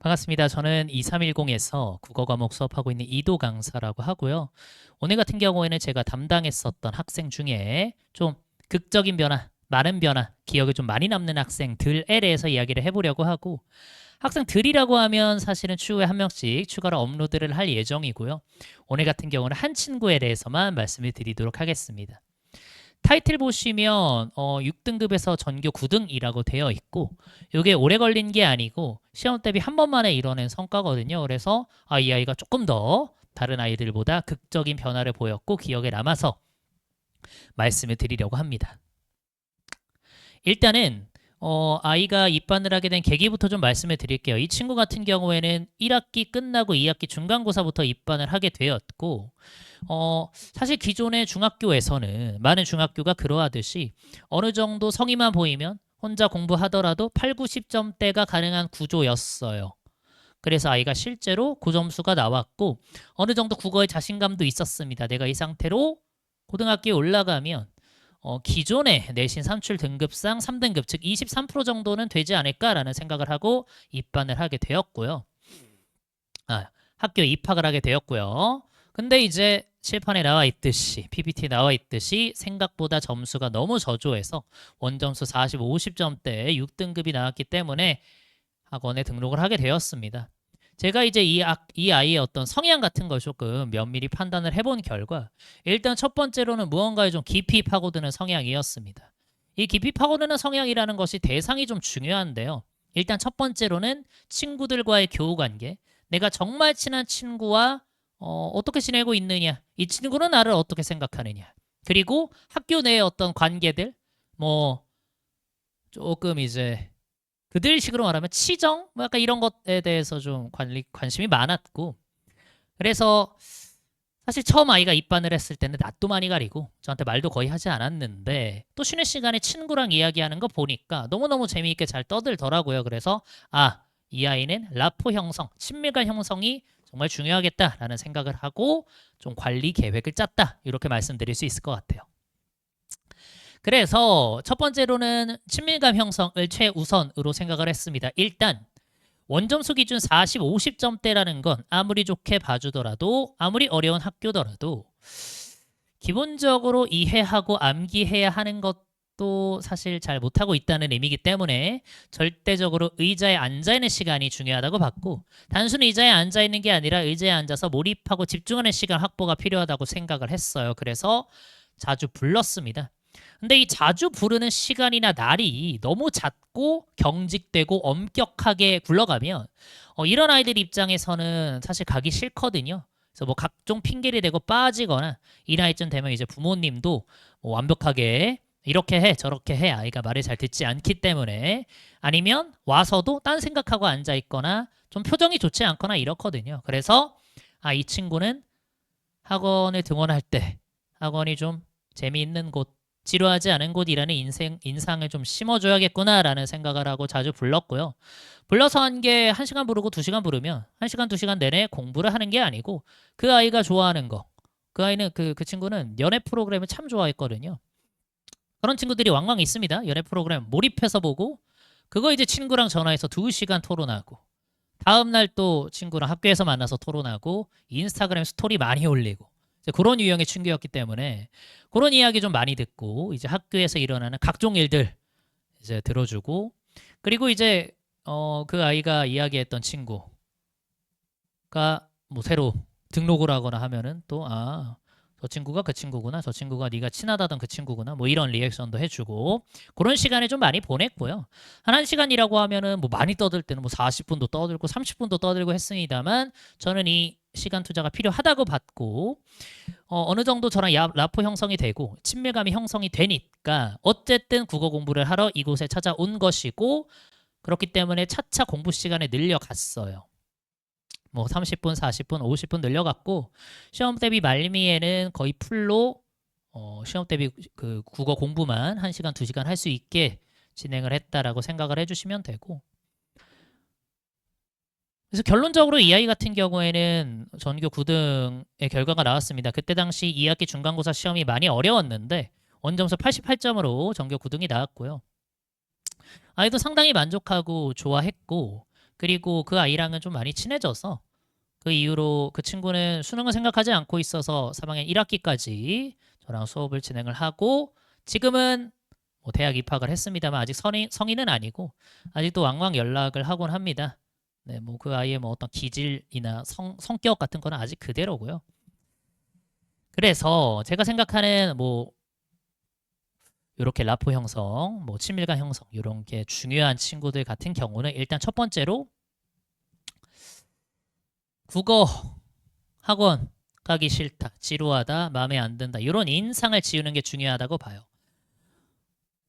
반갑습니다. 저는 2310에서 국어 과목 수업하고 있는 이도 강사라고 하고요. 오늘 같은 경우에는 제가 담당했었던 학생 중에 좀 극적인 변화, 많은 변화, 기억에 좀 많이 남는 학생들에 대해서 이야기를 해보려고 하고, 학생들이라고 하면 사실은 추후에 한 명씩 추가로 업로드를 할 예정이고요. 오늘 같은 경우는 한 친구에 대해서만 말씀을 드리도록 하겠습니다. 타이틀 보시면 6등급에서 전교 9등이라고 되어 있고, 이게 오래 걸린 게 아니고 시험 대비 한 번 만에 이뤄낸 성과거든요. 그래서 이 아이가 조금 더 다른 아이들보다 극적인 변화를 보였고 기억에 남아서 말씀을 드리려고 합니다. 일단은 아이가 입반을 하게 된 계기부터 좀 말씀을 드릴게요. 이 친구 같은 경우에는 1학기 끝나고 2학기 중간고사부터 입반을 하게 되었고, 사실 기존의 중학교에서는 많은 중학교가 그러하듯이 어느 정도 성의만 보이면 혼자 공부하더라도 8, 90점대가 가능한 구조였어요. 그래서 아이가 실제로 고점수가 나왔고 어느 정도 국어에 자신감도 있었습니다. 내가 이 상태로 고등학교에 올라가면 기존의 내신 산출 등급상 3등급 즉 23% 정도는 되지 않을까라는 생각을 하고 입반을 하게 되었고요. 학교에 입학을 하게 되었고요. 근데 이제 칠판에 나와 있듯이 PPT에 나와 있듯이 생각보다 점수가 너무 저조해서 원점수 40, 50점대에 6등급이 나왔기 때문에 학원에 등록을 하게 되었습니다. 제가 이제 이 아이의 어떤 성향 같은 걸 조금 면밀히 판단을 해본 결과 일단 첫 번째로는 무언가에 좀 깊이 파고드는 성향이었습니다. 이 깊이 파고드는 성향이라는 것이 대상이 좀 중요한데요. 일단 첫 번째로는 친구들과의 교우 관계. 내가 정말 친한 친구와 어떻게 지내고 있느냐. 이 친구는 나를 어떻게 생각하느냐. 그리고 학교 내의 어떤 관계들, 뭐 조금 이제 그들식으로 말하면 치정? 뭐 약간 이런 것에 대해서 좀 관심이 많았고, 그래서 사실 처음 아이가 입반을 했을 때는 낯도 많이 가리고 저한테 말도 거의 하지 않았는데 또 쉬는 시간에 친구랑 이야기하는 거 보니까 너무너무 재미있게 잘 떠들더라고요. 그래서 이 아이는 라포 형성, 친밀감 형성이 정말 중요하겠다라는 생각을 하고 좀 관리 계획을 짰다. 이렇게 말씀드릴 수 있을 것 같아요. 그래서 첫 번째로는 친밀감 형성을 최우선으로 생각을 했습니다. 일단 원점수 기준 40, 50점대라는 건 아무리 좋게 봐주더라도 아무리 어려운 학교더라도 기본적으로 이해하고 암기해야 하는 것도 사실 잘 못하고 있다는 의미이기 때문에 절대적으로 의자에 앉아있는 시간이 중요하다고 봤고, 단순히 의자에 앉아있는 게 아니라 의자에 앉아서 몰입하고 집중하는 시간 확보가 필요하다고 생각을 했어요. 그래서 자주 불렀습니다. 근데 이 자주 부르는 시간이나 날이 너무 잦고 경직되고 엄격하게 굴러가면 이런 아이들 입장에서는 사실 가기 싫거든요. 그래서 뭐 각종 핑계를 대고 빠지거나 이 나이쯤 되면 이제 부모님도 뭐 완벽하게 이렇게 해 저렇게 해 아이가 말을 잘 듣지 않기 때문에, 아니면 와서도 딴 생각하고 앉아 있거나 좀 표정이 좋지 않거나 이렇거든요. 그래서 이 친구는 학원을 등원할 때 학원이 좀 재미있는 곳, 지루하지 않은 곳이라는 인상을 좀 심어줘야겠구나라는 생각을 하고 자주 불렀고요. 불러서 한 게 1시간 부르고 2시간 부르면 1시간, 2시간 내내 공부를 하는 게 아니고 그 아이가 좋아하는 거. 그 아이는 그 친구는 연애 프로그램을 참 좋아했거든요. 그런 친구들이 왕왕 있습니다. 연애 프로그램 몰입해서 보고 그거 이제 친구랑 전화해서 2시간 토론하고 다음날 또 친구랑 학교에서 만나서 토론하고 인스타그램 스토리 많이 올리고 그런 유형의 친구였기 때문에 그런 이야기 좀 많이 듣고 이제 학교에서 일어나는 각종 일들 이제 들어주고, 그리고 이제 그 아이가 이야기했던 친구가 뭐 새로 등록을 하거나 하면은 또 저 친구가 그 친구구나, 저 친구가 네가 친하다던 그 친구구나, 뭐 이런 리액션도 해주고 그런 시간을 좀 많이 보냈고요. 한 1시간이라고 하면은 뭐 많이 떠들 때는 뭐 40분도 떠들고 30분도 떠들고 했습니다만 저는 이 시간 투자가 필요하다고 봤고, 어느 정도 저랑 라포 형성이 되고 친밀감이 형성이 되니까 어쨌든 국어 공부를 하러 이곳에 찾아온 것이고, 그렇기 때문에 차차 공부 시간을 늘려갔어요. 뭐 30분, 40분, 50분 늘려갔고 시험 대비 말미에는 거의 풀로 시험 대비 그 국어 공부만 1시간, 2시간 할 수 있게 진행을 했다라고 생각을 해주시면 되고, 그래서 결론적으로 이 아이 같은 경우에는 전교 9등의 결과가 나왔습니다. 그때 당시 2학기 중간고사 시험이 많이 어려웠는데 원점수 88점으로 전교 9등이 나왔고요. 아이도 상당히 만족하고 좋아했고, 그리고 그 아이랑은 좀 많이 친해져서 그 이후로 그 친구는 수능을 생각하지 않고 있어서 3학년 1학기까지 저랑 수업을 진행을 하고 지금은 뭐 대학 입학을 했습니다만 아직 성인은 아니고 아직도 왕왕 연락을 하곤 합니다. 네, 뭐 그 아이의 뭐 어떤 기질이나 성격 같은 거는 아직 그대로고요. 그래서 제가 생각하는 뭐 이렇게 라포 형성, 뭐 친밀감 형성 이런 게 중요한 친구들 같은 경우는 일단 첫 번째로 국어 학원 가기 싫다, 지루하다, 마음에 안 든다 이런 인상을 지우는 게 중요하다고 봐요.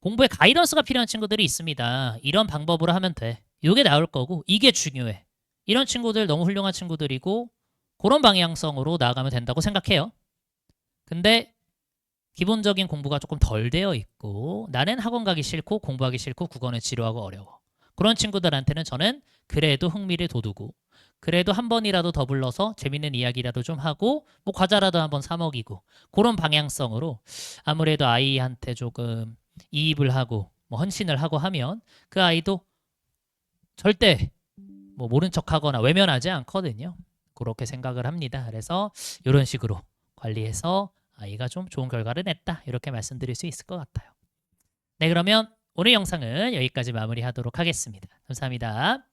공부에 가이던스가 필요한 친구들이 있습니다. 이런 방법으로 하면 돼. 이게 나올 거고 이게 중요해. 이런 친구들 너무 훌륭한 친구들이고 그런 방향성으로 나아가면 된다고 생각해요. 근데 기본적인 공부가 조금 덜 되어 있고 나는 학원 가기 싫고 공부하기 싫고 국어는 지루하고 어려워. 그런 친구들한테는 저는 그래도 흥미를 돋우고 그래도 한 번이라도 더 불러서 재밌는 이야기라도 좀 하고 뭐 과자라도 한번 사 먹이고 그런 방향성으로 아무래도 아이한테 조금 이입을 하고 뭐 헌신을 하고 하면 그 아이도 절대 뭐 모른 척하거나 외면하지 않거든요. 그렇게 생각을 합니다. 그래서 이런 식으로 관리해서 아이가 좀 좋은 결과를 냈다 이렇게 말씀드릴 수 있을 것 같아요. 네, 그러면 오늘 영상은 여기까지 마무리하도록 하겠습니다. 감사합니다.